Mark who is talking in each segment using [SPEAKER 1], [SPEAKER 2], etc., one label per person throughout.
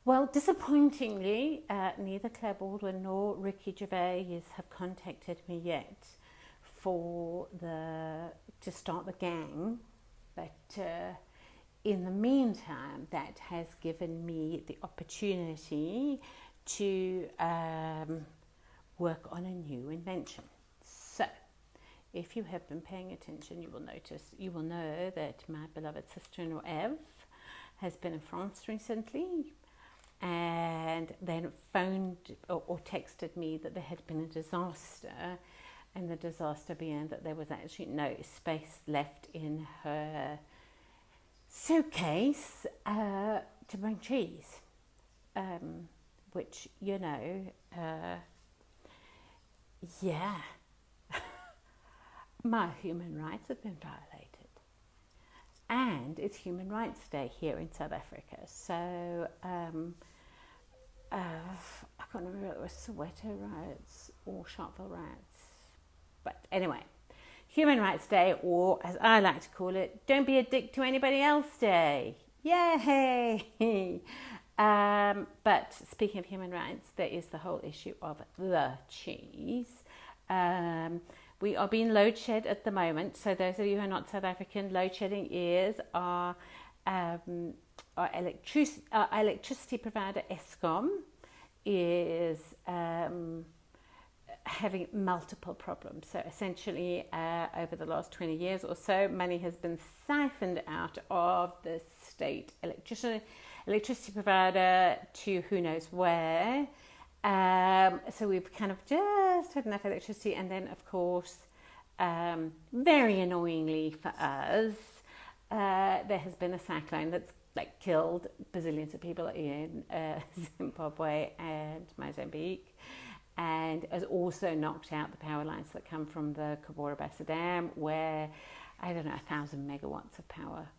[SPEAKER 1] Well, disappointingly, neither Claire Baldwin nor Ricky Gervais have contacted me yet to start the gang. But in the meantime, that has given me the opportunity to work on a new invention. So, if you have been paying attention, you will know that my beloved sister-in-law Eve has been in France recently, and then phoned or texted me that there had been a disaster, and the disaster being that there was actually no space left in her suitcase to bring cheese, which, yeah, my human rights have been violated. And it's Human Rights Day here in South Africa. So, I can't remember if it was Soweto riots or Sharpeville riots. But anyway, Human Rights Day, or as I like to call it, Don't Be a Dick to Anybody Else Day. Yay! But speaking of human rights, there is the whole issue of the cheese. We are being load shed at the moment. So those of you who are not South African, load shedding is our electricity provider Eskom is having multiple problems. So essentially, over the last 20 years or so, money has been siphoned out of the state electricity provider to who knows where. So we've kind of just had enough electricity, and then of course, very annoyingly for us, there has been a cyclone that's killed bazillions of people in Zimbabwe and Mozambique, and has also knocked out the power lines that come from the Cabora Bassa Dam, where 1,000 megawatts of power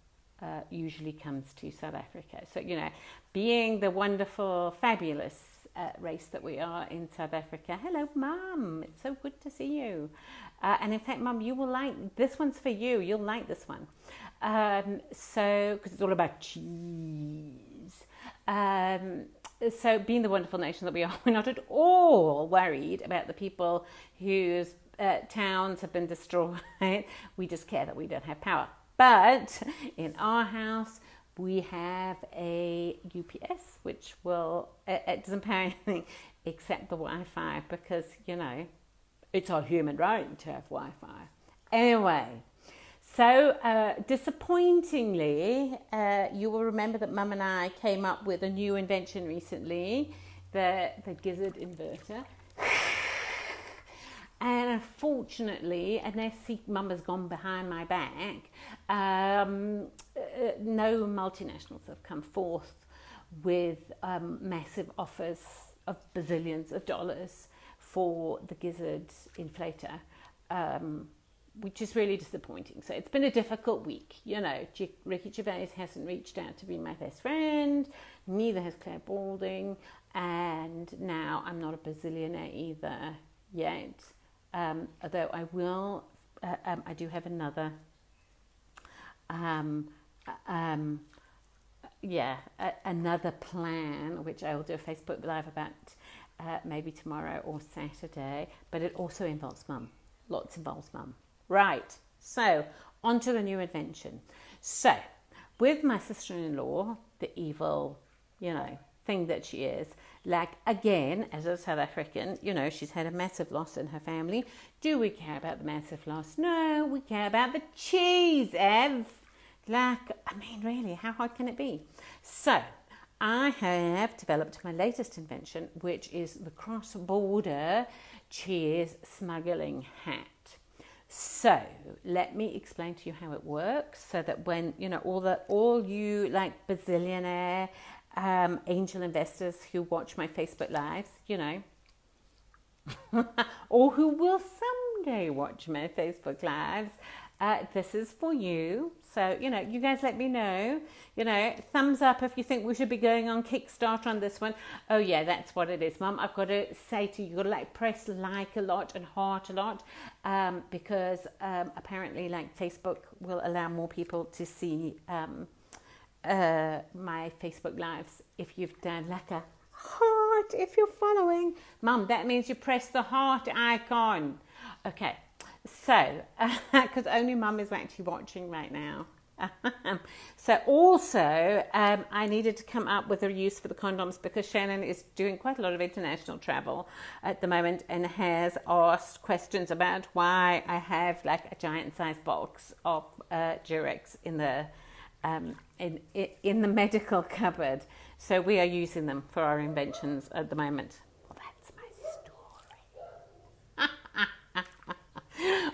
[SPEAKER 1] usually comes to South Africa. So being the wonderful, fabulous race that we are in South Africa. Hello, Mum. It's so good to see you. And in fact, Mum, you will like this one's for you. You'll like this one. Because it's all about cheese. So being the wonderful nation that we are, we're not at all worried about the people whose towns have been destroyed. We just care that we don't have power. But in our house, we have a UPS, which it doesn't pay anything except the Wi-Fi, because, it's our human right to have Wi-Fi. Anyway, so disappointingly, you will remember that Mum and I came up with a new invention recently, the gizzard inverter. And unfortunately, unless Mum has gone behind my back, no multinationals have come forth with massive offers of bazillions of dollars for the gizzard inflator, which is really disappointing. So it's been a difficult week. Ricky Gervais hasn't reached out to be my best friend, neither has Claire Baldwin, and now I'm not a bazillionaire either yet. Although I will, I do have another, another plan, which I will do a Facebook Live about maybe tomorrow or Saturday, but it also involves Mum. Lots involves Mum. Right, so on to the new invention. So, with my sister-in-law, the evil, thing that she is, again, as a South African, she's had a massive loss in her family. Do we care about the massive loss? No, we care about the cheese, Ev. Really, how hard can it be? So, I have developed my latest invention, which is the cross-border cheese smuggling hat. So, let me explain to you how it works, so that when, all you bazillionaire angel investors who watch my Facebook Lives, or who will someday watch my Facebook Lives, this is for you. So, you guys let me know, thumbs up if you think we should be going on Kickstarter on this one. Oh yeah, that's what it is, Mum. I've got to say to you, you've got to press like a lot and heart a lot, because apparently Facebook will allow more people to see my Facebook lives, if you've done like a heart, if you're following, Mum, that means you press the heart icon. Okay, so because only Mum is actually watching right now. So also I needed to come up with a use for the condoms because Shannon is doing quite a lot of international travel at the moment and has asked questions about why I have like a giant sized box of Durex in the in the medical cupboard. So we are using them for our inventions at the moment. Well, that's my story.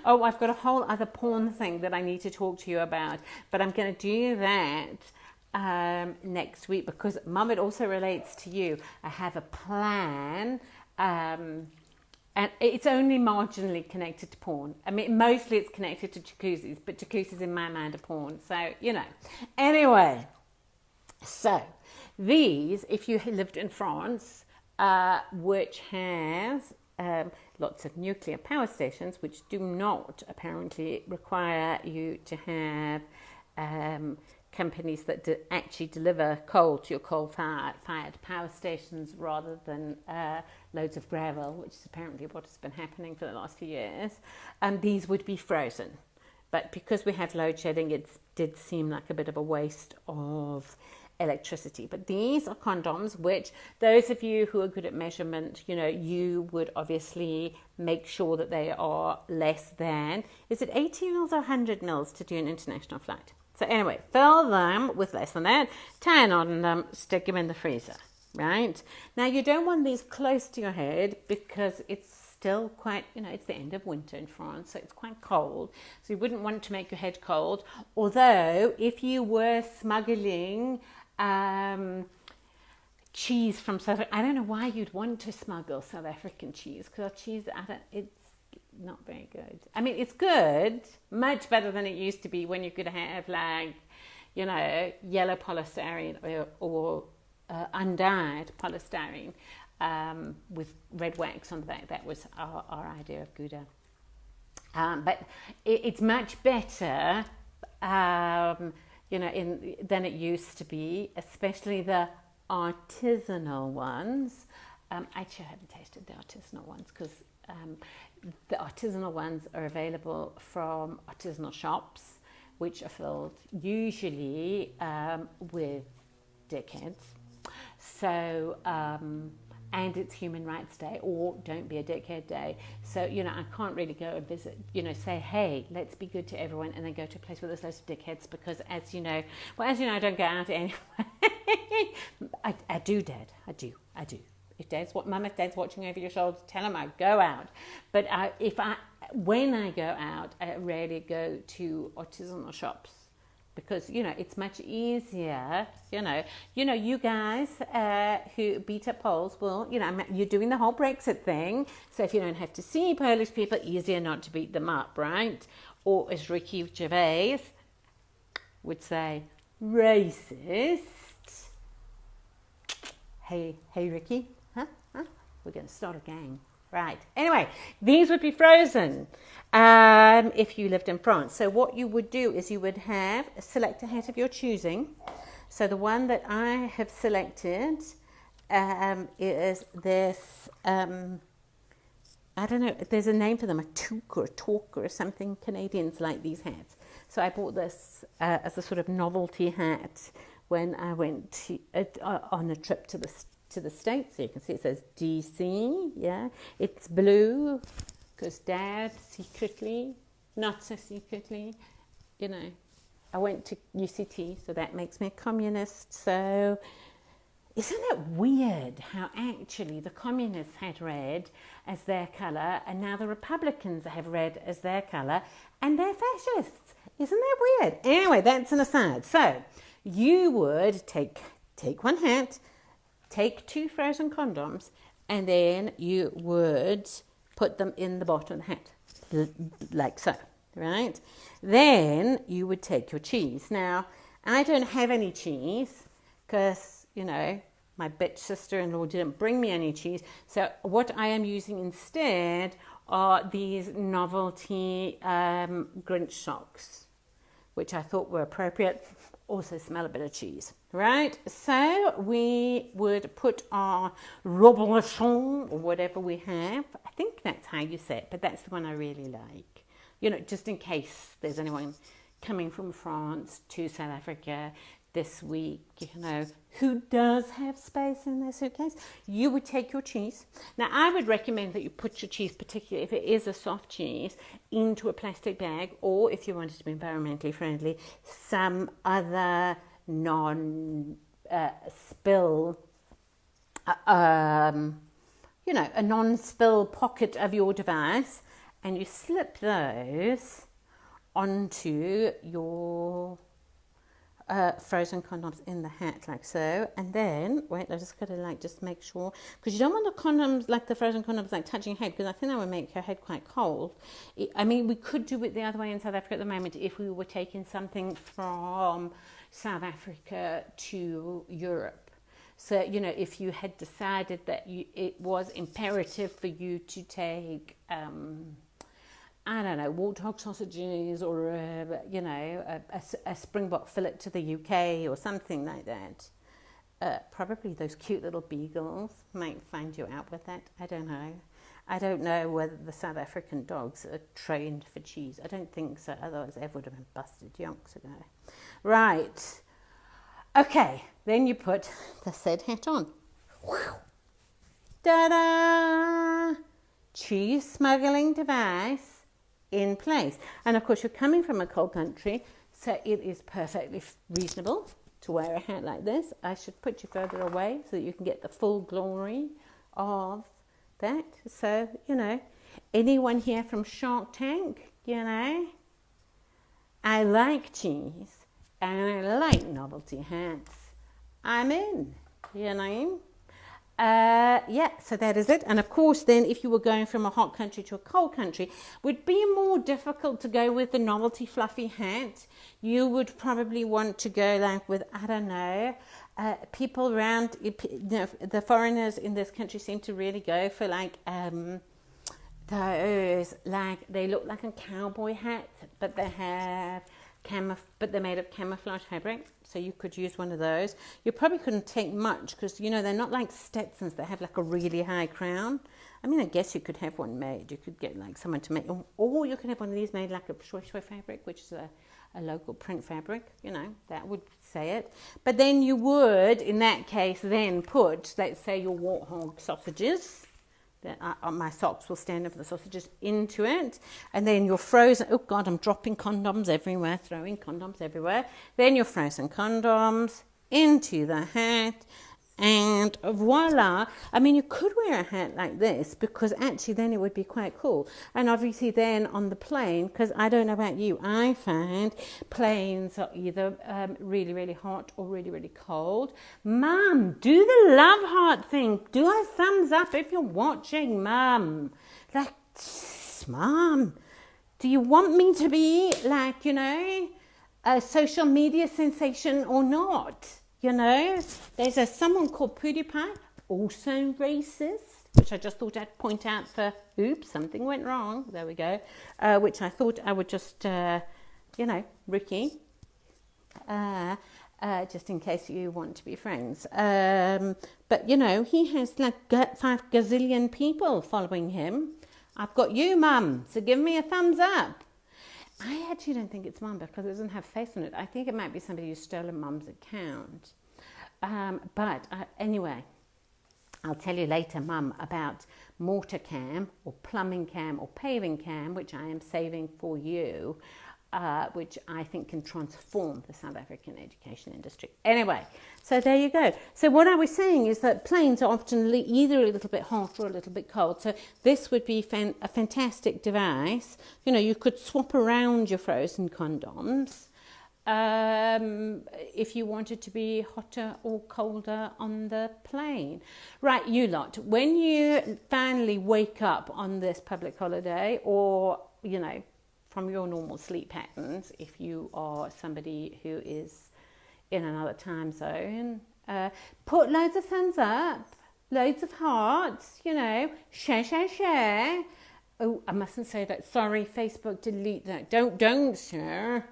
[SPEAKER 1] Oh, I've got a whole other porn thing that I need to talk to you about, but I'm going to do that next week because, Mum, it also relates to you. I have a plan, and it's only marginally connected to porn. I mean, mostly it's connected to jacuzzis, but jacuzzis in my mind are porn, so, you know. Anyway, so these, if you lived in France, which has lots of nuclear power stations, which do not apparently require you to have companies that actually deliver coal to your coal-fired power stations rather than loads of gravel, which is apparently what has been happening for the last few years. These would be frozen. But because we have load shedding, it did seem like a bit of a waste of electricity. But these are condoms, which those of you who are good at measurement, you know, you would obviously make sure that they are less than, is it 80 mils or 100 mils to do an international flight? So anyway, fill them with less than that, tie a knot in them, stick them in the freezer, right? Now you don't want these close to your head because it's still quite, you know, it's the end of winter in France, so it's quite cold. So you wouldn't want to make your head cold. Although if you were smuggling cheese from South Africa, I don't know why you'd want to smuggle South African cheese, because our cheese, it's not very good. I mean, it's good, much better than it used to be when you could have, like, you know, yellow polystyrene or undyed polystyrene with red wax on the back. That was our idea of Gouda. But it's much better, you know, than it used to be, especially the artisanal ones. Actually, I haven't tasted the artisanal ones because the artisanal ones are available from artisanal shops, which are filled usually with dickheads. So, and it's Human Rights Day, or Don't Be a Dickhead Day. So, you know, I can't really go and visit, you know, say, hey, let's be good to everyone, and then go to a place where there's loads of dickheads, because as you know, I don't go out anyway. I do, Dad. I do. If Dad's watching over your shoulder, tell him I go out. But when I go out, I rarely go to artisanal shops, because, you know, it's much easier, you know, you guys who beat up Poles will, you know, you're doing the whole Brexit thing, so if you don't have to see Polish people, easier not to beat them up, right? Or as Ricky Gervais would say, racist. Hey Ricky, huh? We're going to start a gang. Right. Anyway, these would be frozen if you lived in France. So what you would do is you would select a hat of your choosing. So the one that I have selected is this, I don't know, there's a name for them, a toque or a talk or something. Canadians like these hats. So I bought this as a sort of novelty hat when I went on a trip to the States. So you can see it says DC, yeah. It's blue because Dad secretly, not so secretly, you know, I went to UCT, so that makes me a communist. So isn't it weird how actually the communists had red as their colour, and now the Republicans have red as their colour, and they're fascists? Isn't that weird? Anyway, that's an aside. So you would take one hat, take 2 frozen condoms, and then you would put them in the bottom of the hat, like so, right? Then you would take your cheese. Now, I don't have any cheese because, you know, my bitch sister-in-law didn't bring me any cheese. So what I am using instead are these novelty Grinch socks, which I thought were appropriate. also smell a bit of cheese, right? So we would put our reblochon or whatever we have. I think that's how you say it, but that's the one I really like. You know, just in case there's anyone coming from France to South Africa this week, you know, who does have space in their suitcase, you would take your cheese. Now, I would recommend that you put your cheese, particularly if it is a soft cheese, into a plastic bag, or if you want it to be environmentally friendly, some other non-spill, you know, a non-spill pocket of your device, and you slip those onto your frozen condoms in the hat, like so. And then wait, I just gotta like just make sure, because you don't want the condoms, like the frozen condoms, like touching your head, because I think that would make your head quite cold. I mean, we could do it the other way in South Africa at the moment if we were taking something from South Africa to Europe. So, you know, if you had decided that it was imperative for you to take I don't know, warthog sausages, or you know, a Springbok fillet to the UK or something like that. Probably those cute little beagles might find you out with that. I don't know. I don't know whether the South African dogs are trained for cheese. I don't think so. Otherwise, they would have been busted yonks ago. Right. Okay. Then you put the said hat on. Ta-da! Cheese smuggling device in place. And of course, you're coming from a cold country, so it is perfectly reasonable to wear a hat like this. I should put you further away so that you can get the full glory of that. So, you know, anyone here from Shark Tank, you know, I like cheese and I like novelty hats. I'm in, you know. Yeah, so that is it. And of course, then if you were going from a hot country to a cold country, would be more difficult to go with the novelty fluffy hat. You would probably want to go like with, I don't know, people around, you know, the foreigners in this country seem to really go for like those, like they look like a cowboy hat, but they have but they're made of camouflage fabric, so you could use one of those. You probably couldn't take much because, you know, they're not like Stetsons that have like a really high crown. I mean, I guess you could have one made. You could get like someone to make, or you could have one of these made like a shoi fabric, which is a local print fabric, you know, that would say it. But then you would, in that case, then put, let's say, your warthog sausages. My socks will stand over the sausages into it, and then your frozen, oh god, I'm dropping condoms everywhere, throwing condoms everywhere, then your frozen condoms into the hat, and voila. I mean, you could wear a hat like this because actually then it would be quite cool. And obviously then on the plane, because I don't know about you, I find planes are either really, really hot or really, really cold. Mum, do the love heart thing. Do a thumbs up if you're watching, Mum. Like, Mum, do you want me to be like, you know, a social media sensation or not? You know, there's someone called PewDiePie, also racist, which I just thought I'd point out for, oops, something went wrong. There we go. Which I thought I would just, you know, Ricky, just in case you want to be friends. But, you know, he has like 5 gazillion people following him. I've got you, Mum, so give me a thumbs up. I actually don't think it's Mum because it doesn't have face on it. I think it might be somebody who's stolen Mum's account. But anyway, I'll tell you later, Mum, about mortar cam or plumbing cam or paving cam, which I am saving for you, which I think can transform the South African education industry. Anyway, so there you go. So what I was saying is that planes are often either a little bit hot or a little bit cold. So this would be a fantastic device. You know, you could swap around your frozen condoms if you wanted to be hotter or colder on the plane. Right, you lot, when you finally wake up on this public holiday, or, you know, from your normal sleep patterns, if you are somebody who is in another time zone, put loads of thumbs up, loads of hearts, you know, share. Oh, I mustn't say that. Sorry, Facebook, delete that. Don't share.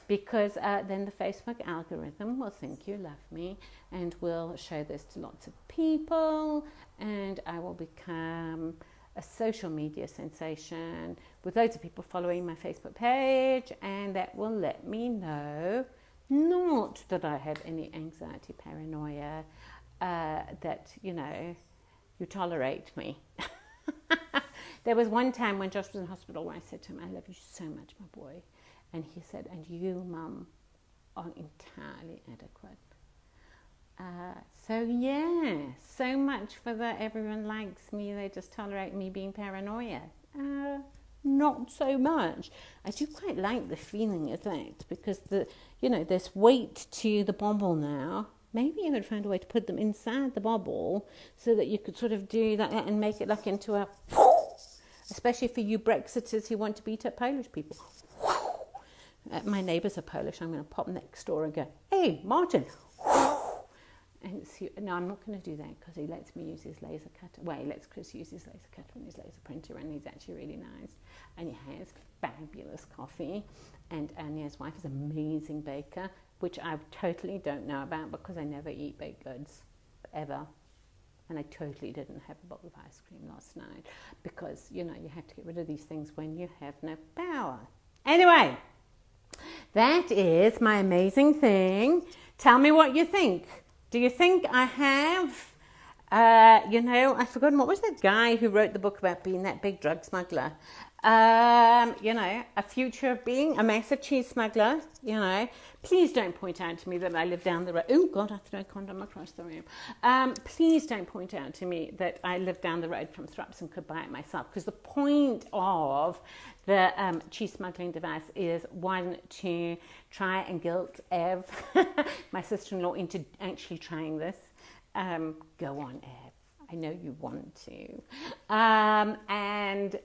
[SPEAKER 1] because then the Facebook algorithm will think you love me and will show this to lots of people, and I will become a social media sensation with loads of people following my Facebook page, and that will let me know not that I have any anxiety, paranoia, that, you tolerate me. There was one time when Josh was in hospital where I said to him, I love you so much, my boy. And he said, and you, Mum, are entirely adequate. So yeah, so much for the everyone likes me, they just tolerate me being paranoia. Not so much. I do quite like the feeling of that, because there's weight to the bubble now. Maybe you would find a way to put them inside the bubble so that you could sort of do that and make it like into a, especially for you Brexiters who want to beat up Polish people. My neighbours are Polish. I'm going to pop next door and go, hey, Martin. And no, I'm not going to do that because he lets me use his laser cutter. Well, he lets Chris use his laser cutter and his laser printer, and he's actually really nice. And he has fabulous coffee. And his wife is an amazing baker, which I totally don't know about because I never eat baked goods, ever. And I totally didn't have a bowl of ice cream last night because, you have to get rid of these things when you have no power. Anyway, that is my amazing thing. Tell me what you think. Do you think I have, I've forgotten, what was that guy who wrote the book about being that big drug smuggler? A future of being a massive cheese smuggler, Please don't point out to me that I live down the road. Oh, God, I threw a condom across the room. Please don't point out to me that I live down the road from Thrups and could buy it myself, because the point of the cheese smuggling device is, one, to try and guilt Ev, my sister-in-law, into actually trying this. Go on, Ev. I know you want to. And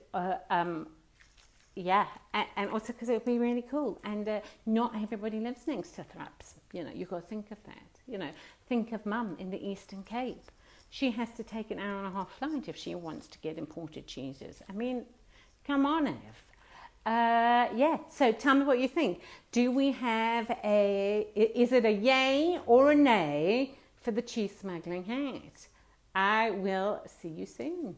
[SPEAKER 1] also because it would be really cool. And not everybody lives next to Thrups. You've got to think of that. Think of Mum in the Eastern Cape. She has to take an hour and a half flight if she wants to get imported cheeses. I mean, come on, Ev. So tell me what you think. Do we have is it a yay or a nay for the cheese smuggling hat? I will see you soon.